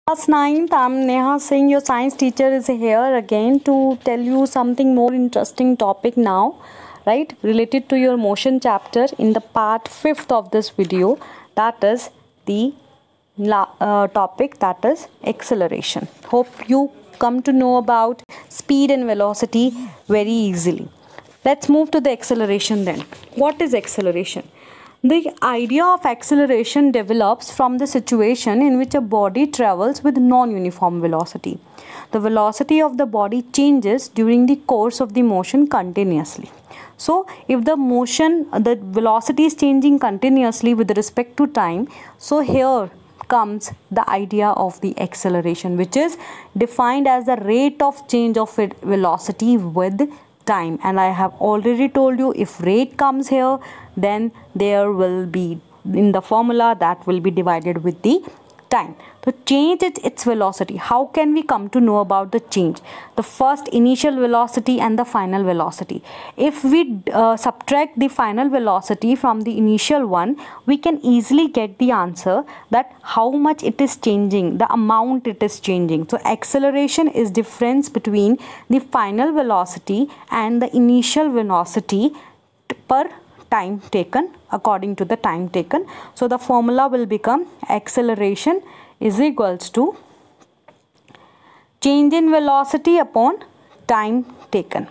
Class 9th, I'm Neha Singh, your science teacher is here again to tell you something more interesting topic now, right, related to your motion chapter in the part 5th of this video, that is the topic that is acceleration. Hope you come to know about speed and velocity very easily. Let's move to the acceleration then. What is acceleration? The idea of acceleration develops from the situation in which a body travels with non-uniform velocity. The velocity of the body changes during the course of the motion continuously. So, if the velocity is changing continuously with respect to time, so here comes the idea of the acceleration, which is defined as the rate of change of velocity with time. And I have already told you, if rate comes here, then there will be in the formula that will be divided with the time. So change its velocity. How can we come to know about the change? The first initial velocity and the final velocity. If we subtract the final velocity from the initial one, we can easily get the answer that how much it is changing, the amount it is changing. So acceleration is difference between the final velocity and the initial velocity per time taken, according to the time taken. So the formula will become acceleration is equals to change in velocity upon time taken.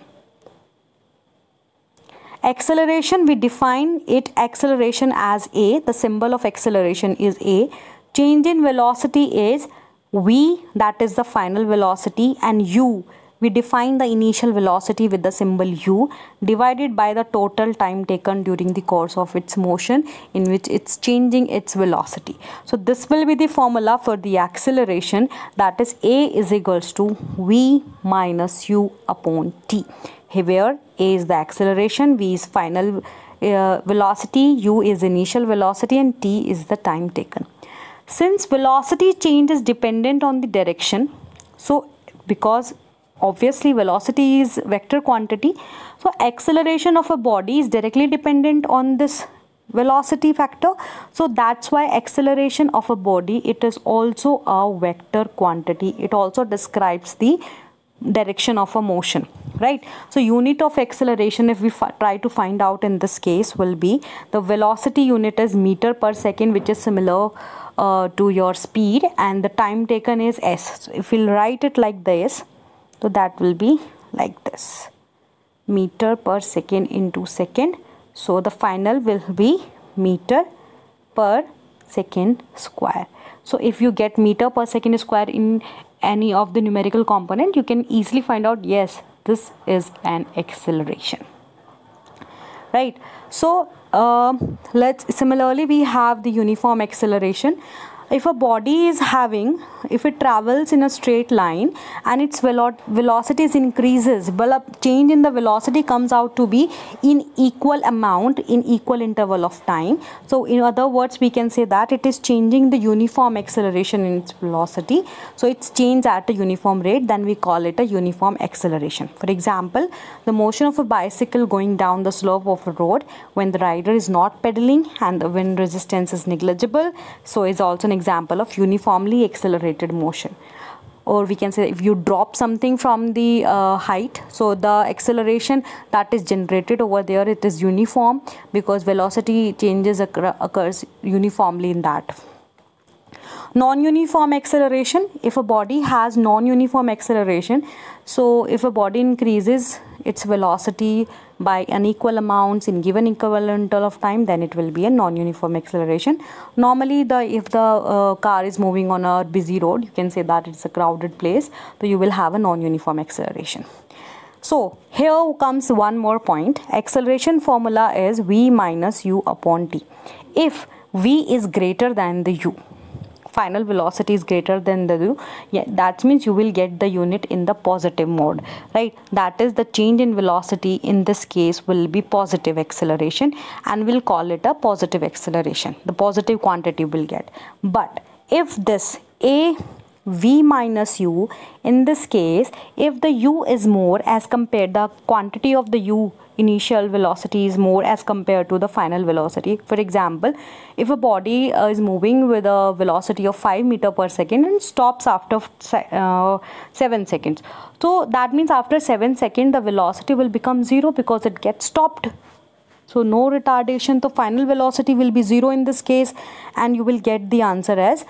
Acceleration, we define it acceleration as A. The symbol of acceleration is A. Change in velocity is V, that is the final velocity, and U, we define the initial velocity with the symbol U, divided by the total time taken during the course of its motion in which it's changing its velocity. So this will be the formula for the acceleration, that is A is equals to V minus U upon T. Here A is the acceleration, V is final velocity, U is initial velocity, and T is the time taken. Since velocity change is dependent on the direction, so because obviously velocity is vector quantity, so acceleration of a body is directly dependent on this velocity factor. So that's why acceleration of a body, it is also a vector quantity. It also describes the direction of a motion, right? So unit of acceleration, if we try to find out in this case, will be the velocity unit is meter per second, which is similar to your speed, and the time taken is s. So if we'll write it like this, so that will be like this, meter per second into second. So the final will be meter per second square. So if you get meter per second square in any of the numerical component, you can easily find out, yes, this is an acceleration, right? So similarly we have the uniform acceleration. If a body is having, if it travels in a straight line and its velocities increases, but change in the velocity comes out to be in equal amount in equal interval of time. So in other words, we can say that it is changing the uniform acceleration in its velocity. So it's changed at a uniform rate, then we call it a uniform acceleration. For example, the motion of a bicycle going down the slope of a road when the rider is not pedaling and the wind resistance is negligible, so is also an example of uniformly accelerated motion. Or we can say if you drop something from the height, so the acceleration that is generated over there, it is uniform because velocity changes occurs uniformly in that. Non-uniform acceleration, if a body has non-uniform acceleration, so if a body increases its velocity by unequal amounts in given equivalent interval of time, then it will be a non-uniform acceleration. Normally if the car is moving on a busy road, you can say that it's a crowded place, so you will have a non-uniform acceleration. So here comes one more point. Acceleration formula is V minus U upon T. If V is greater than the U, final velocity is greater than the U, yeah, that means you will get the unit in the positive mode, right? That is the change in velocity in this case will be positive acceleration, and we'll call it a positive acceleration. The positive quantity will get. But if this A v minus u. In this case, if the u is more as compared, the quantity of the u initial velocity is more as compared to the final velocity. For example, if a body is moving with a velocity of 5 meter per second and stops after 7 seconds, so that means after 7 seconds the velocity will become 0 because it gets stopped. So no retardation, the final velocity will be 0 in this case, and you will get the answer as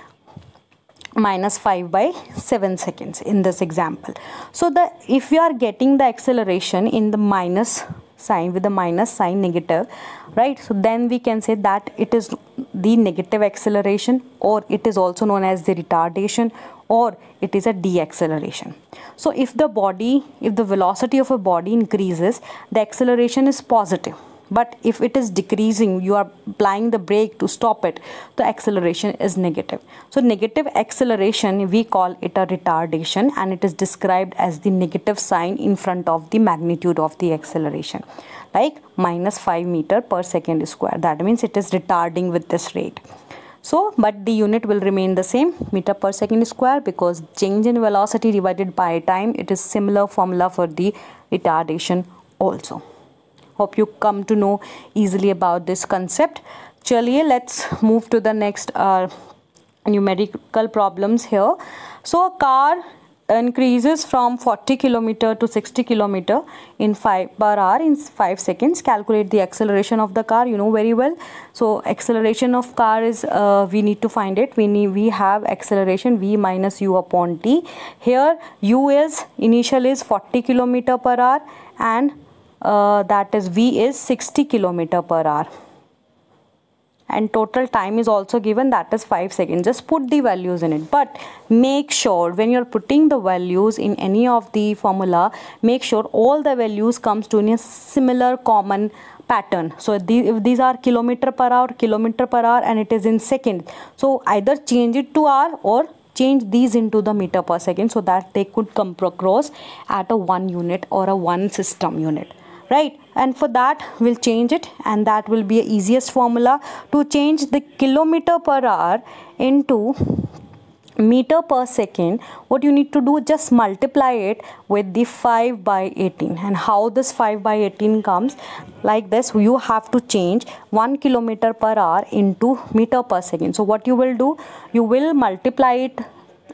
minus 5 by 7 seconds in this example. So if we are getting the acceleration in the minus sign, with the minus sign negative, right, so then we can say that it is the negative acceleration, or it is also known as the retardation, or it is a deceleration. So if the velocity of a body increases, the acceleration is positive. But if it is decreasing, you are applying the brake to stop it, the acceleration is negative. So negative acceleration, we call it a retardation, and it is described as the negative sign in front of the magnitude of the acceleration, like minus 5 meter per second square. That means it is retarding with this rate. So, but the unit will remain the same, meter per second square, because change in velocity divided by time, it is similar formula for the retardation also. Hope you come to know easily about this concept. Chaliye, let's move to the next numerical problems here. So a car increases from 40 km to 60 km in 5 per hour in 5 seconds. Calculate the acceleration of the car. You know very well. So acceleration of car is, we need to find it. We have acceleration v minus u upon t. Here u is initial is 40 km per hour, and that is v is 60 km per hour, and total time is also given, that is 5 seconds. Just put the values in it, but make sure when you're putting the values in any of the formula, make sure all the values comes to in a similar common pattern. So if these are kilometer per hour, and it is in second, so either change it to hour or change these into the meter per second, so that they could come across at a 1 unit or a 1 system unit, right? And for that we'll change it, and that will be the easiest formula to change the kilometer per hour into meter per second. What you need to do, just multiply it with the 5 by 18. And how this 5 by 18 comes, like this, you have to change 1 kilometer per hour into meter per second. So what you will do, you will multiply it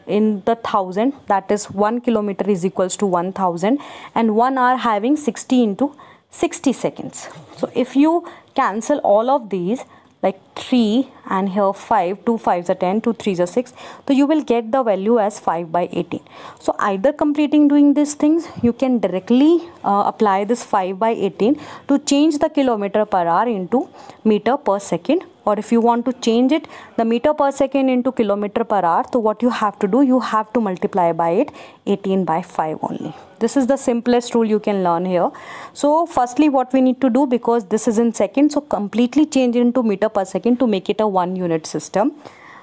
in the 1000, that is 1 kilometer is equals to 1000, and 1 hour having 60 into 60 seconds. So if you cancel all of these, like 3 and here 5, 2 5s are 10, 2 3s are 6, so you will get the value as 5 by 18. So either completing doing these things, you can directly apply this 5 by 18 to change the kilometer per hour into meter per second, or if you want to change it, the meter per second into kilometer per hour, so what you have to do, you have to multiply by it 18 by 5 only. This is the simplest rule you can learn here. So firstly what we need to do, because this is in seconds, so completely change it into meter per second to make it a 1 unit system.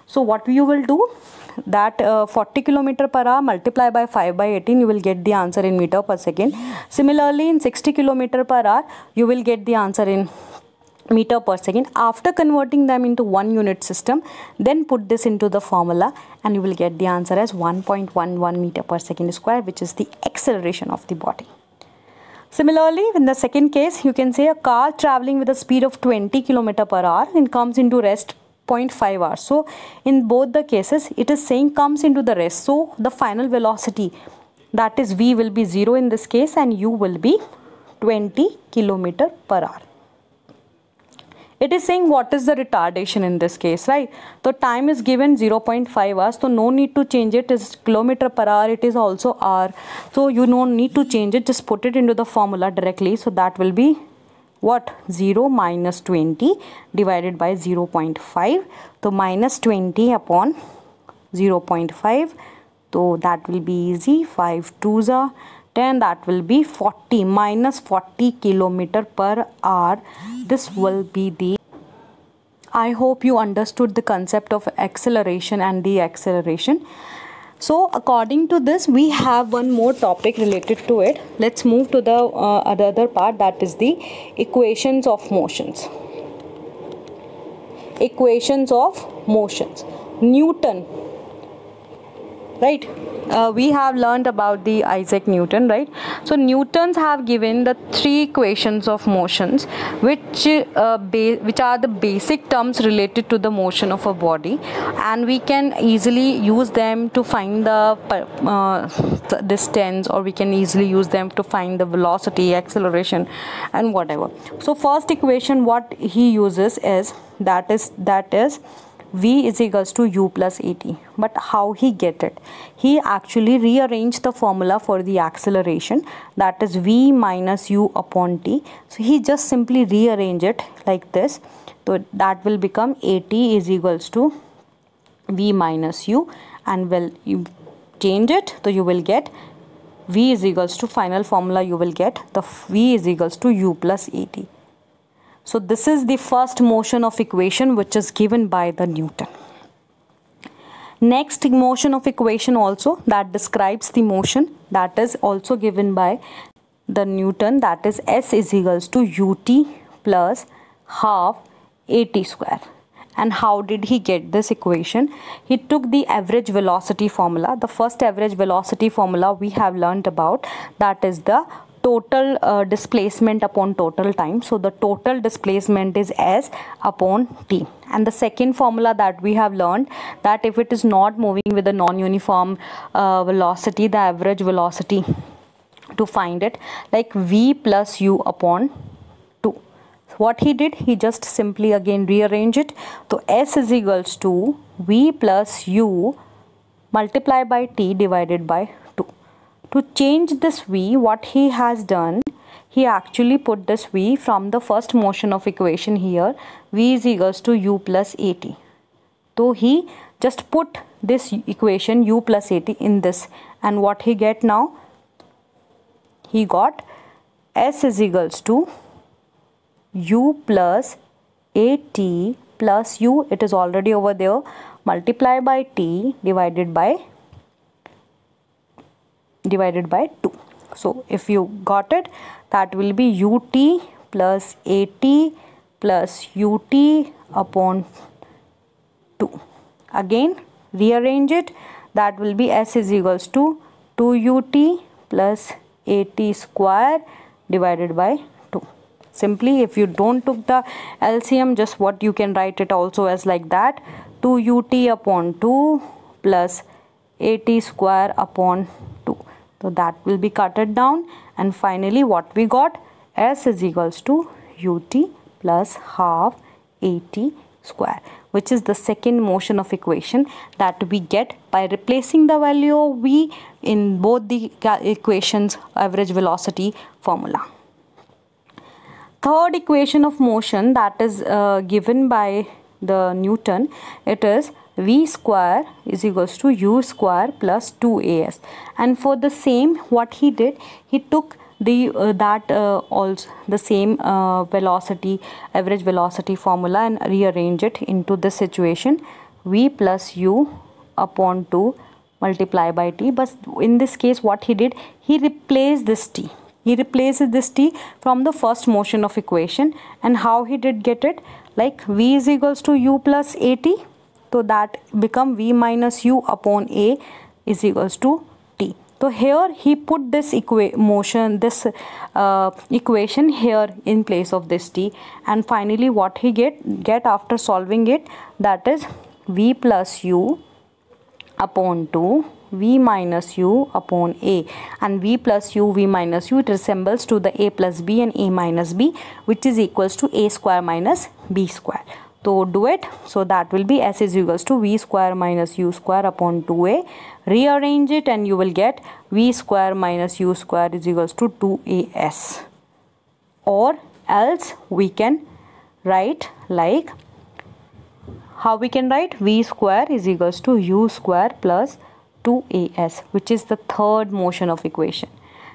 So what you will do, that 40 km per hour multiply by 5 by 18, you will get the answer in meter per second. Similarly in 60 km per hour, you will get the answer in meter per second. After converting them into 1 unit system, then put this into the formula, and you will get the answer as 1.11 meter per second square, which is the acceleration of the body. Similarly, in the second case, you can say a car traveling with a speed of 20 km per hour and comes into rest 0.5 hours. So in both the cases, it is saying comes into the rest. So the final velocity, that is v, will be 0 in this case, and u will be 20 km per hour. It is saying what is the retardation in this case, right? So time is given 0.5 hours, so no need to change it. It is kilometer per hour, it is also hour, so you don't need to change it, just put it into the formula directly. So that will be what, 0 minus 20 divided by 0.5, so minus 20 upon 0.5, so that will be easy, 5 2s are 10, that will be 40, minus 40 km per hour. This will be the, I hope you understood the concept of acceleration and deceleration. So according to this, we have one more topic related to it. Let's move to the other part, that is the equations of motions. Equations of motions. Newton right? We have learned about the Isaac Newton, right? So Newtons have given the three equations of motions, which are the basic terms related to the motion of a body, and we can easily use them to find the distance, or we can easily use them to find the velocity, acceleration, and whatever. So first equation what he uses is that is v is equals to u plus at. But how he get it? He actually rearranged the formula for the acceleration, that is v minus u upon t. So he just simply rearrange it like this. So that will become at is equals to v minus u, and will you change it, so you will get v is equals to, final formula you will get the v is equals to u plus at. So this is the first motion of equation which is given by the Newton. Next motion of equation also that describes the motion, that is also given by the Newton, that is s is equals to ut plus half at square. And how did he get this equation? He took the average velocity formula. The first average velocity formula we have learned about, that is the total displacement upon total time. So the total displacement is s upon t. And the second formula that we have learned, that if it is not moving with a non-uniform velocity, the average velocity, to find it, like v plus u upon 2. What he did, he just simply again rearrange it. So s is equals to v plus u multiplied by t divided by 2. To change this v, what he has done, he actually put this v from the first motion of equation here, v is equals to u plus at. So he just put this equation u plus at in this, and what he get now, he got s is equals to u plus at plus u, it is already over there, multiply by t divided by 2. So if you got it, that will be ut plus at plus ut upon 2. Again rearrange it, that will be s is equals to 2ut plus at square divided by 2. Simply, if you don't took the LCM, just what you can write it also as like that, 2ut upon 2 plus at square upon 2. So that will be cutted down, and finally what we got, s is equals to ut plus half at square, which is the second motion of equation that we get by replacing the value of v in both the equations average velocity formula. Third equation of motion that is given by the Newton, it is v square is equals to u square plus 2as. And for the same, what he did, he took the also the same velocity, average velocity formula, and rearrange it into this situation, v plus u upon 2 multiply by t. But in this case what he did, he replaced this t. He replaces this t from the first motion of equation. And how he did get it, like v is equals to u plus at, so that become v minus u upon a is equals to t. So here he put this equation here in place of this t, and finally what he get after solving it, that is v plus u upon 2 v minus u upon a, and v plus u, v minus u, it resembles to the a plus b and a minus b, which is equals to a square minus b square. So do it. So that will be s is equals to v square minus u square upon 2a. Rearrange it and you will get v square minus u square is equals to 2as. Or else we can write like, how we can write, v square is equals to u square plus 2as, which is the third motion of equation,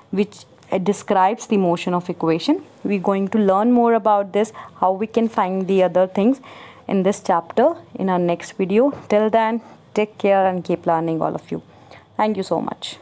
which describes the motion of equation. We're going to learn more about this, how we can find the other things in this chapter in our next video. Till then, take care and keep learning, all of you. Thank you so much.